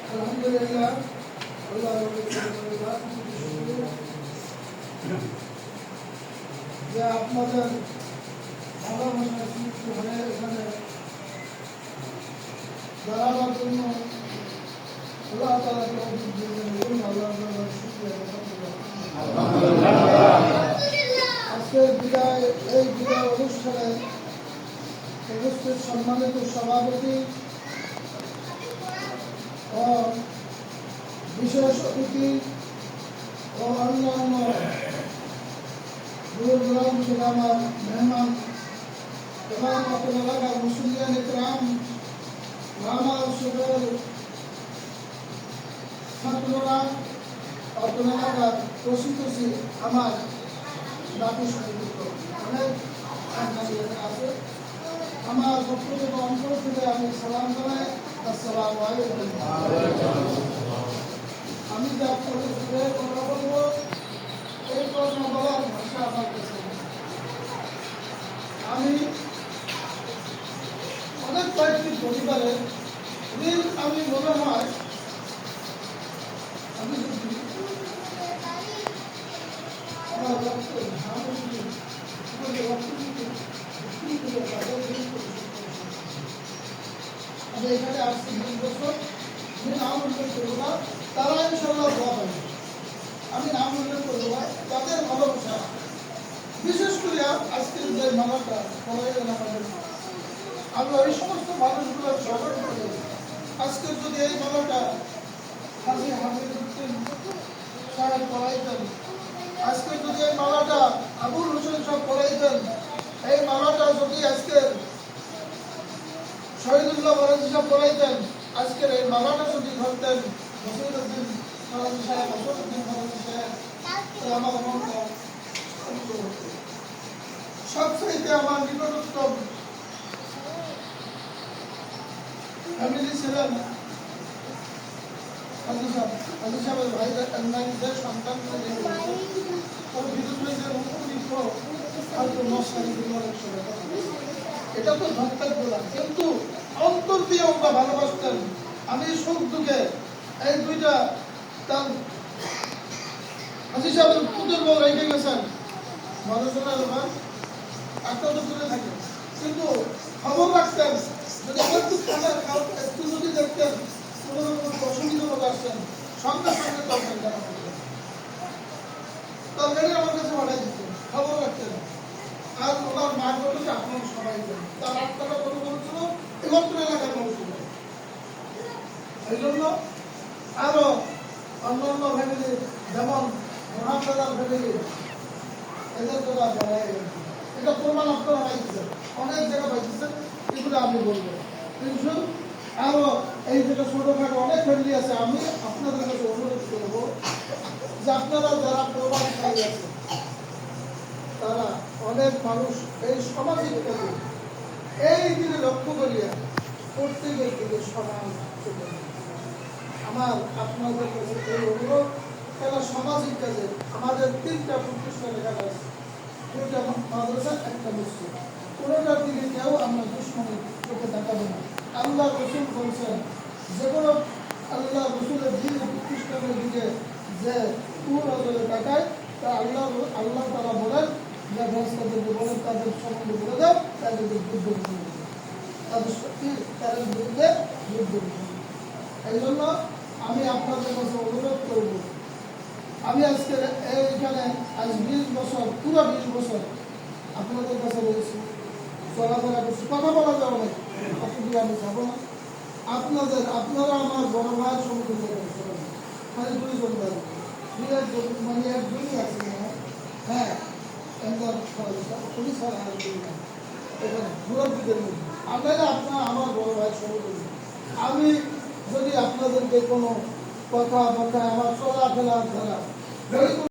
আলহামদুলিল্লাহ যে আপনাদের ভালোবাসা সৃষ্টি হয়ে এখানে দাঁড়াবার জন্য আল্লাহ তাআলাকে আজকের এই বিদায় অনুষ্ঠানে উপস্থিত সম্মানিত সভাপতি ও বিশেষ অতিথি ও অন্যান্য দূর-দূরান্ত থেকে আমার মেহমান এবং আপনার এলাকার মুসলিয়ান ইকরাম আমার সকল ছাত্ররা আপনার এলাকার প্রসিদ্ধি আমার নাতি সংযুক্ত অনেক আছে আমার পক্ষ থেকে অন্তর থেকে আমি সালাম জানাই। আসসালামু আলাইকুম। আমি যে আপনাদের সাথে কথা বলবো এই কথা বলার ভাষা আমার কাছে আমি অনেক কয়েকটি পরিবারে আমি মনে হয় আমি আমার আমি এখানে আসছি 20 বছর আমি নাম উল্লেখ করবো না, তারা ইনশাল্লাহ দোয়া পাবে। আমি নাম উল্লেখ করবো না, তাদের ভালোবাসা বিশেষ করে আজকের যে মালাটা করা গেল আমাদের আমি ওই সমস্ত মানুষগুলোর স্মরণ করে আজকের যদি এই মালাটা হাজি হামিদুদ্দিন সাহেব পড়াইতেন, আজকের যদি এই মালাটা আবুল হোসেন সাহেব পড়াইতেন, এই মালাটা যদি আজকের শহীদুল্লাহ ফরাজি সাহেব পড়াইতেন, আজকের এই মালাটা যদি ধরতেন নসিরুদ্দিন ফরাজি সাহেব, অসরুদ্দিন ফরাজি সাহেব, আমার মনটা সবচাইতে আমার নিকটতম ফ্যামিলি ছিলেন হাজি সাহেবের ভাইদের সন্তান এটা তো ধর্মের গোলাম, কিন্তু অন্তর দিয়ে আমরা ভালোবাসতেন। আমি সুখ দুঃখে এই দুইটা তার হাজি সাহেবের পুতুল বউ রেখে গেছেন মানুষের ব্যাপার একটা তো দূরে থাকে, কিন্তু খবর রাখতেন যদি একটু খাবার একটু যদি দেখতেন কোনো রকম অসুবিধা লোক আসছেন সঙ্গে সঙ্গে তরকারি আমার কাছে পাঠাই দিতেন, খবর রাখতেন। আর ওনার মা বলল যে আপনার সবাই তার আত্মাটা বলে বলছিল একত্র এলাকার মানুষ, এই জন্য আরো অন্যান্য ফ্যামিলি যেমন মহাপ্রধান ফ্যামিলি এদের কথা বলাই এটা প্রমাণ আপনারা পাইছেন, অনেক জায়গা পাইছেন, এগুলো আমি বলবো। কিন্তু আরো এই যেটা ছোটখাটো অনেক ফ্যামিলি আছে, আমি আপনাদের কাছে অনুরোধ করবো যে আপনারা যারা প্রবাসী আছে তারা অনেক মানুষ এই সামাজিক কাজে এই দিনে লক্ষ্য করিয়া প্রত্যেকের দিকে সমান আমার আপনাদের কাছে এই অনুরোধ। তারা সামাজিক কাজে আমাদের 3টা প্রতিষ্ঠান এখানে আছে, 2টা মাদ্রাসা, 1টা মসজিদ, কোনোটার দিকে কেউ আমরা দুশ্মনী চোখে দেখাবো না। আল্লাহ রসুল বলছেন যেগুলো আল্লাহ রসুলের দিন প্রতিষ্ঠানের দিকে যে নজরে তাকায় তা আল্লাহ তারা বলেন যে তাদেরকে বলেন তাদের সম্বন্ধে বলে দাও, তাদেরকে যুদ্ধ তাদের বিরুদ্ধে যুদ্ধ। এই জন্য আমি আপনাদের কাছে অনুরোধ করব, আমি আজকে এইখানে আজ 20 বছর পুরো 20 বছর আপনাদের কাছে রয়েছি, চলাফেরা করছি, কথা বলা যাবে না, অসুবিধা আমি যাবো না। আপনারা আমার বড় ভাইয়ের সম্মুখীন খালি 2 জন ভাই মানে একজনই আছে না, হ্যাঁ পুলিশ আর এখানে মুরব্বীদের মধ্যে আপনারা আমার বড় ভাইয়ের সম্মুখীন। আমি যদি আপনাদেরকে কোনো কথা আমার চলাফেরা